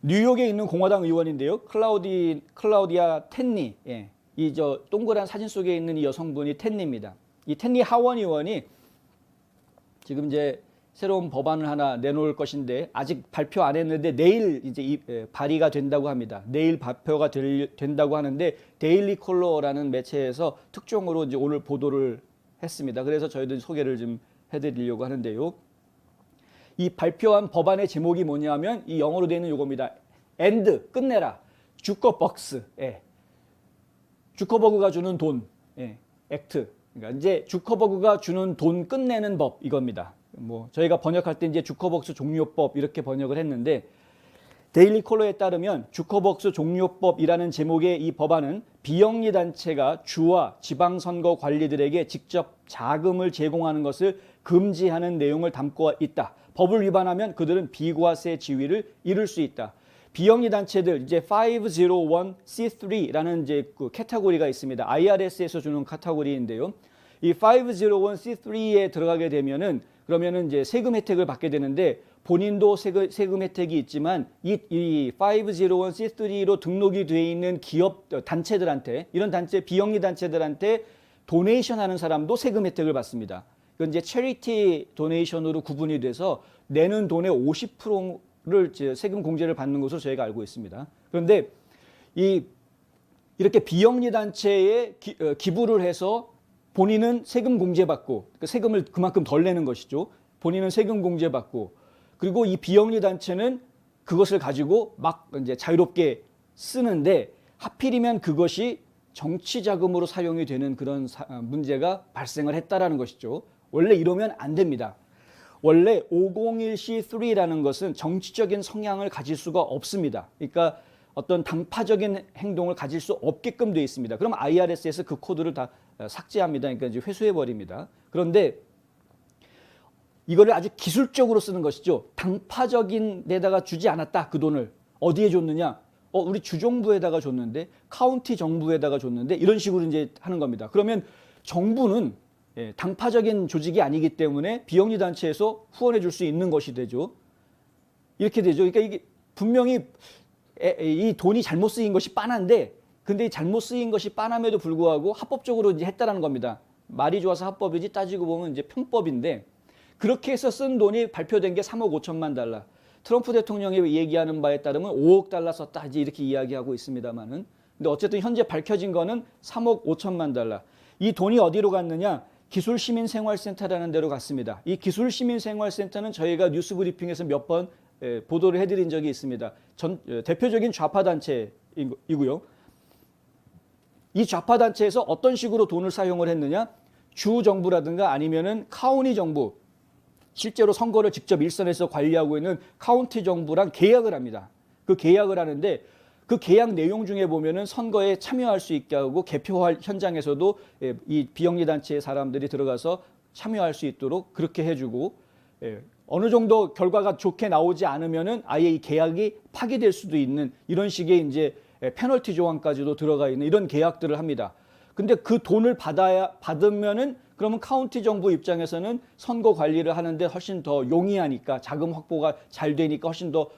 뉴욕에 있는 공화당 의원인데요. 클라우디아 텐니. 예. 이 동그란 사진 속에 있는 이 여성분이 텐니입니다. 이 텐니 하원 의원이 지금 이제 새로운 법안을 하나 내놓을 것인데 아직 발표 안 했는데 내일 이제 발의가 된다고 합니다. 내일 발표가 된다고 하는데 데일리 컬러라는 매체에서 특종으로 이제 오늘 보도를 했습니다. 그래서 저희들 소개를 좀 해드리려고 하는데요. 이 발표한 법안의 제목이 뭐냐면 이 영어로 되어 있는 요겁니다. 엔드 끝내라 주커벅스. 예. 주커버그가 주는 돈. 예. 액트. 그러니까 이제 주커버그가 주는 돈 끝내는 법 이겁니다. 뭐 저희가 번역할 때 이제 주커벅스 종료법 이렇게 번역을 했는데 데일리 컬러에 따르면 주커벅스 종료법이라는 제목의 이 법안은 비영리 단체가 주와 지방선거 관리들에게 직접 자금을 제공하는 것을 금지하는 내용을 담고 있다. 법을 위반하면 그들은 비과세 지위를 잃을 수 있다. 비영리 단체들 이제 501c3라는 이제 그 카테고리가 있습니다. IRS에서 주는 카테고리인데요. 이 501c3에 들어가게 되면은 그러면은 이제 세금 혜택을 받게 되는데 본인도 세금 혜택이 있지만 이 501c3로 등록이 되어 있는 기업 단체들한테 이런 단체 비영리 단체들한테 도네이션 하는 사람도 세금 혜택을 받습니다. 이건 이제 체리티 도네이션으로 구분이 돼서 내는 돈의 50%를 세금 공제를 받는 것으로 저희가 알고 있습니다. 그런데 이렇게 비영리 단체에 기부를 해서 본인은 세금 공제받고 그러니까 세금을 그만큼 덜 내는 것이죠. 본인은 세금 공제받고 그리고 이 비영리 단체는 그것을 가지고 막 이제 자유롭게 쓰는데 하필이면 그것이 정치 자금으로 사용이 되는 그런 문제가 발생을 했다라는 것이죠. 원래 이러면 안 됩니다. 원래 501c3라는 것은 정치적인 성향을 가질 수가 없습니다. 그러니까 어떤 당파적인 행동을 가질 수 없게끔 되어 있습니다. 그럼 IRS에서 그 코드를 다 삭제합니다. 그러니까 이제 회수해 버립니다. 그런데 이거를 아주 기술적으로 쓰는 것이죠. 당파적인 데다가 주지 않았다. 그 돈을 어디에 줬느냐? 우리 주정부에다가 줬는데, 카운티 정부에다가 줬는데 이런 식으로 이제 하는 겁니다. 그러면 정부는 당파적인 조직이 아니기 때문에 비영리 단체에서 후원해 줄 수 있는 것이 되죠. 이렇게 되죠. 그러니까 이게 분명히 이 돈이 잘못 쓰인 것이 빤한데 근데 이 잘못 쓰인 것이 빤함에도 불구하고 합법적으로 이제 했다라는 겁니다. 말이 좋아서 합법이지 따지고 보면 이제 편법인데 그렇게 해서 쓴 돈이 발표된 게 3억 5천만 달러. 트럼프 대통령이 얘기하는 바에 따르면 5억 달러 썼다 이제 이렇게 이야기하고 있습니다만은 근데 어쨌든 현재 밝혀진 거는 3억 5천만 달러. 이 돈이 어디로 갔느냐? 기술시민생활센터라는 데로 갔습니다. 이 기술시민생활센터는 저희가 뉴스 브리핑에서 몇 번 보도를 해드린 적이 있습니다. 대표적인 좌파 단체이고요. 이 좌파 단체에서 어떤 식으로 돈을 사용을 했느냐? 주 정부라든가 아니면은 카운티 정부, 실제로 선거를 직접 일선에서 관리하고 있는 카운티 정부랑 계약을 합니다. 그 계약을 하는데 그 계약 내용 중에 보면은 선거에 참여할 수 있게 하고 개표할 현장에서도 이 비영리 단체의 사람들이 들어가서 참여할 수 있도록 그렇게 해주고 어느 정도 결과가 좋게 나오지 않으면은 아예 이 계약이 파기될 수도 있는 이런 식의 이제 페널티 조항까지도 들어가 있는 이런 계약들을 합니다. 근데 그 돈을 받으면은 그러면 카운티 정부 입장에서는 선거 관리를 하는데 훨씬 더 용이하니까 자금 확보가 잘 되니까 훨씬 더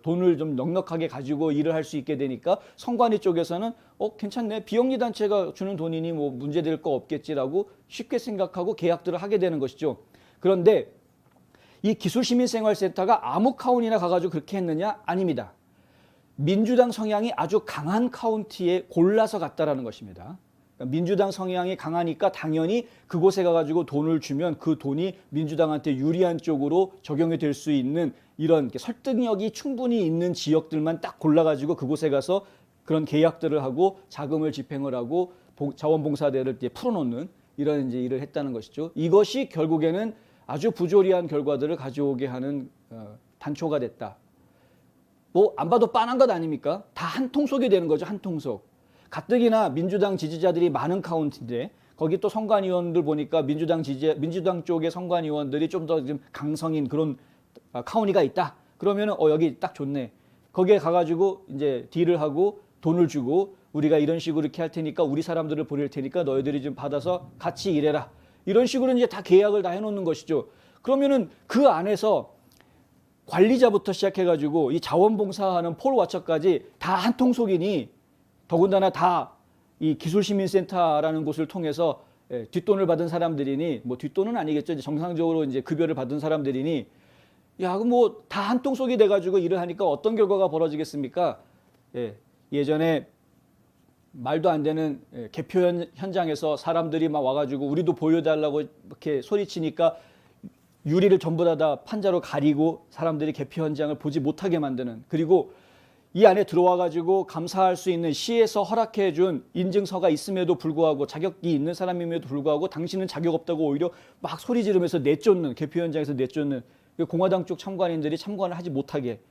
돈을 좀 넉넉하게 가지고 일을 할 수 있게 되니까 선관위 쪽에서는 괜찮네. 비영리 단체가 주는 돈이니 뭐 문제될 거 없겠지라고 쉽게 생각하고 계약들을 하게 되는 것이죠. 그런데 이 기술시민생활센터가 아무 카운티나 가가지고 그렇게 했느냐? 아닙니다. 민주당 성향이 아주 강한 카운티에 골라서 갔다라는 것입니다. 민주당 성향이 강하니까 당연히 그곳에 가가지고 돈을 주면 그 돈이 민주당한테 유리한 쪽으로 적용이 될 수 있는 이런 설득력이 충분히 있는 지역들만 딱 골라가지고 그곳에 가서 그런 계약들을 하고 자금을 집행을 하고 자원봉사대를 풀어놓는 이런 이제 일을 했다는 것이죠. 이것이 결국에는 아주 부조리한 결과들을 가져오게 하는 단초가 됐다. 뭐 안 봐도 빤한 것 아닙니까? 다 한 통속이 되는 거죠. 한 통속. 가뜩이나 민주당 지지자들이 많은 카운티인데 거기 또 선관위원들 보니까 민주당 쪽의 선관위원들이 좀 더 좀 강성인 그런 카운티가 있다. 그러면은 여기 딱 좋네. 거기에 가가지고 이제 딜을 하고 돈을 주고 우리가 이런 식으로 이렇게 할 테니까 우리 사람들을 보낼 테니까 너희들이 좀 받아서 같이 일해라. 이런 식으로 이제 다 계약을 다 해놓는 것이죠. 그러면은 그 안에서 관리자부터 시작해가지고 이 자원봉사하는 폴 와처까지 다 한통속이니, 더군다나 다 이 기술시민센터라는 곳을 통해서 뒷돈을 받은 사람들이니, 뭐 뒷돈은 아니겠죠. 이제 정상적으로 이제 급여를 받은 사람들이니, 야, 그 뭐 다 한통속이 돼가지고 일을 하니까 어떤 결과가 벌어지겠습니까? 예전에 말도 안 되는 개표 현장에서 사람들이 막 와가지고 우리도 보여달라고 이렇게 소리치니까 유리를 전부 다 판자로 가리고 사람들이 개표 현장을 보지 못하게 만드는, 그리고 이 안에 들어와가지고 감사할 수 있는 시에서 허락해준 인증서가 있음에도 불구하고, 자격이 있는 사람임에도 불구하고 당신은 자격 없다고 오히려 막 소리 지르면서 내쫓는, 개표 현장에서 내쫓는, 공화당 쪽 참관인들이 참관을 하지 못하게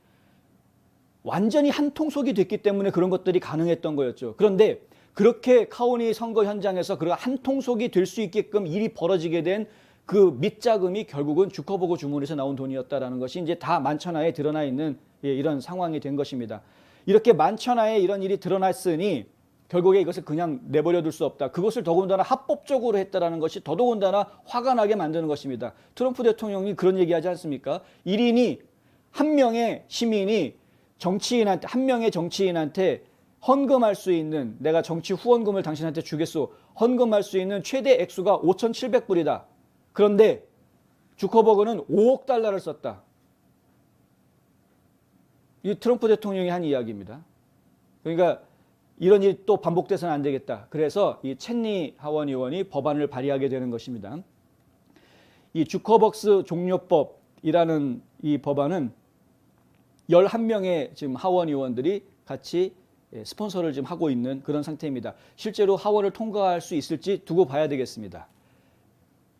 완전히 한통속이 됐기 때문에 그런 것들이 가능했던 거였죠. 그런데 그렇게 카우니 선거 현장에서 그런 한통속이 될 수 있게끔 일이 벌어지게 된 그 밑자금이 결국은 주커버그 주문에서 나온 돈이었다라는 것이 이제 다 만천하에 드러나 있는 이런 상황이 된 것입니다. 이렇게 만천하에 이런 일이 드러났으니 결국에 이것을 그냥 내버려 둘 수 없다. 그것을 더군다나 합법적으로 했다라는 것이 더더군다나 화가 나게 만드는 것입니다. 트럼프 대통령이 그런 얘기하지 않습니까? 1인이 한 명의 시민이 정치인한테, 한 명의 정치인한테 헌금할 수 있는, 내가 정치 후원금을 당신한테 주겠소, 헌금할 수 있는 최대 액수가 5,700불이다. 그런데 주커버그는 5억 달러를 썼다. 이 트럼프 대통령이 한 이야기입니다. 그러니까 이런 일이 또 반복돼서는 안 되겠다. 그래서 이 챗니 하원 의원이 법안을 발의하게 되는 것입니다. 이 주커벅스 종료법이라는 이 법안은 11명의 지금 하원 의원들이 같이 스폰서를 지금 하고 있는 그런 상태입니다. 실제로 하원을 통과할 수 있을지 두고 봐야 되겠습니다.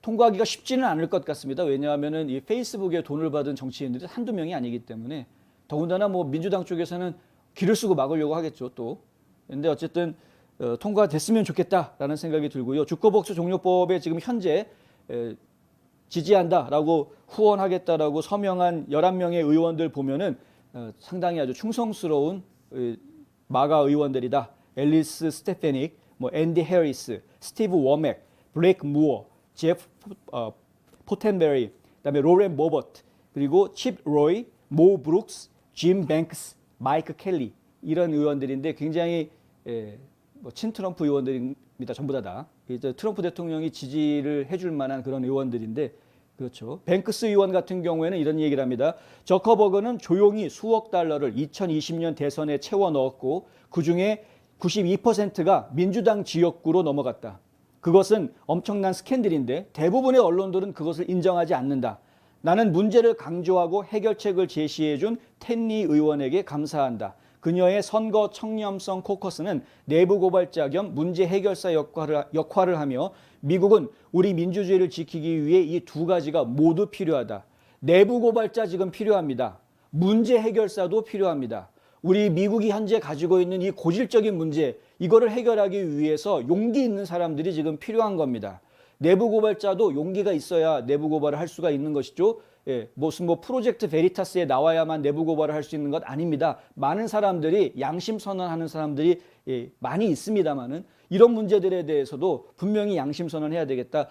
통과하기가 쉽지는 않을 것 같습니다. 왜냐하면은 이 페이스북에 돈을 받은 정치인들이 한두 명이 아니기 때문에, 더군다나 뭐 민주당 쪽에서는 길을 쓰고 막으려고 하겠죠, 또. 근데 어쨌든 통과됐으면 좋겠다라는 생각이 들고요. 주커벅스 종료법에 지금 현재 지지한다라고, 후원하겠다라고 서명한 11명의 의원들 보면은 상당히 아주 충성스러운 마가 의원들이다. 앨리스 스테파닉, 뭐 앤디 해리스, 스티브 워맥, 블레이크 무어, 제프 포텐베리, 그다음에 로렌 모버트, 그리고 칩 로이, 모 브룩스, 짐 뱅크스, 마이크 켈리, 이런 의원들인데 굉장히 뭐 친트럼프 의원들입니다. 전부 다. 트럼프 대통령이 지지를 해줄 만한 그런 의원들인데, 그렇죠. 뱅크스 의원 같은 경우에는 이런 얘기를 합니다. 저커버그는 조용히 수억 달러를 2020년 대선에 채워 넣었고 그중에 92%가 민주당 지역구로 넘어갔다. 그것은 엄청난 스캔들인데 대부분의 언론들은 그것을 인정하지 않는다. 나는 문제를 강조하고 해결책을 제시해준 텐니 의원에게 감사한다. 그녀의 선거 청렴성 코커스는 내부 고발자 겸 문제 해결사 역할을 하며 미국은 우리 민주주의를 지키기 위해 이 두 가지가 모두 필요하다. 내부 고발자 지금 필요합니다. 문제 해결사도 필요합니다. 우리 미국이 현재 가지고 있는 이 고질적인 문제, 이거를 해결하기 위해서 용기 있는 사람들이 지금 필요한 겁니다. 내부 고발자도 용기가 있어야 내부 고발을 할 수가 있는 것이죠. 무슨 프로젝트 베리타스에 나와야만 내부 고발을 할 수 있는 것 아닙니다. 많은 사람들이, 양심 선언하는 사람들이 많이 있습니다만은 이런 문제들에 대해서도 분명히 양심 선언해야 되겠다.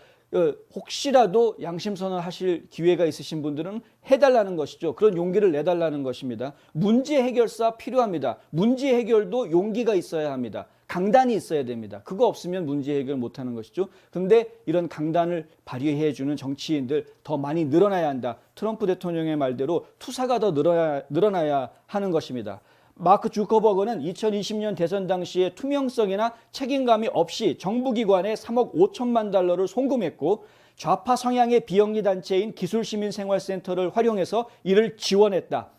혹시라도 양심 선언하실 기회가 있으신 분들은 해달라는 것이죠. 그런 용기를 내달라는 것입니다. 문제 해결사 필요합니다. 문제 해결도 용기가 있어야 합니다. 강단이 있어야 됩니다. 그거 없으면 문제 해결 못하는 것이죠. 그런데 이런 강단을 발휘해주는 정치인들 더 많이 늘어나야 한다. 트럼프 대통령의 말대로 투사가 더 늘어나야 하는 것입니다. 마크 주커버그는 2020년 대선 당시에 투명성이나 책임감이 없이 정부기관에 3억 5천만 달러를 송금했고 좌파 성향의 비영리 단체인 기술시민생활센터를 활용해서 이를 지원했다.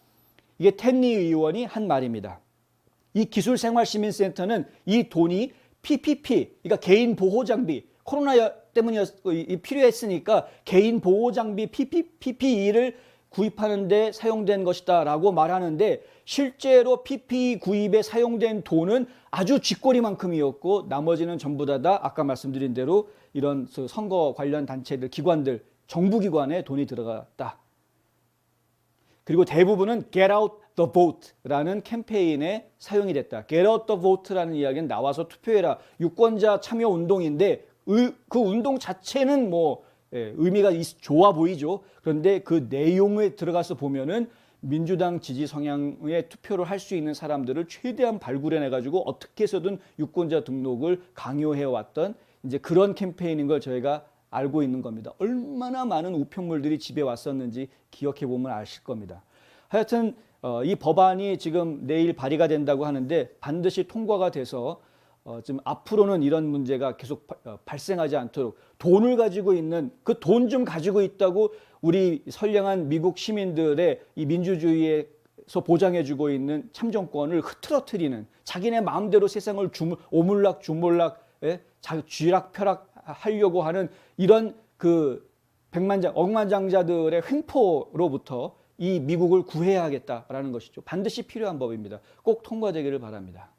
이게 텐니 의원이 한 말입니다. 이 기술생활시민센터는 이 돈이 PPP, 그러니까 개인 보호장비, 코로나 때문에 필요했으니까 개인 보호장비 PPE를 구입하는 데 사용된 것이다 라고 말하는데 실제로 PPE 구입에 사용된 돈은 아주 쥐꼬리만큼이었고 나머지는 전부 다 아까 말씀드린 대로 이런 선거 관련 단체들, 기관들, 정부기관에 돈이 들어갔다. 그리고 대부분은 Get Out the Vote라는 캠페인에 사용이 됐다. Get Out the Vote라는 이야기는 나와서 투표해라. 유권자 참여 운동인데 그 운동 자체는 의미가 좋아 보이죠. 그런데 그 내용에 들어가서 보면은 민주당 지지 성향의 투표를 할 수 있는 사람들을 최대한 발굴해내 가지고 어떻게 해서든 유권자 등록을 강요해 왔던 이제 그런 캠페인인 걸 저희가 알고 있는 겁니다. 얼마나 많은 우편물들이 집에 왔었는지 기억해 보면 아실 겁니다. 하여튼 이 법안이 지금 내일 발의가 된다고 하는데 반드시 통과가 돼서 지금 앞으로는 이런 문제가 계속 발생하지 않도록 돈을 가지고 있는 그 돈 좀 가지고 있다고 우리 선량한 미국 시민들의 이 민주주의에서 보장해주고 있는 참정권을 흐트러뜨리는 자기네 마음대로 세상을 오물락 주물락 쥐락펴락 하려고 하는 이런 그 억만장자들의 횡포로부터 이 미국을 구해야겠다라는 것이죠. 반드시 필요한 법입니다. 꼭 통과되기를 바랍니다.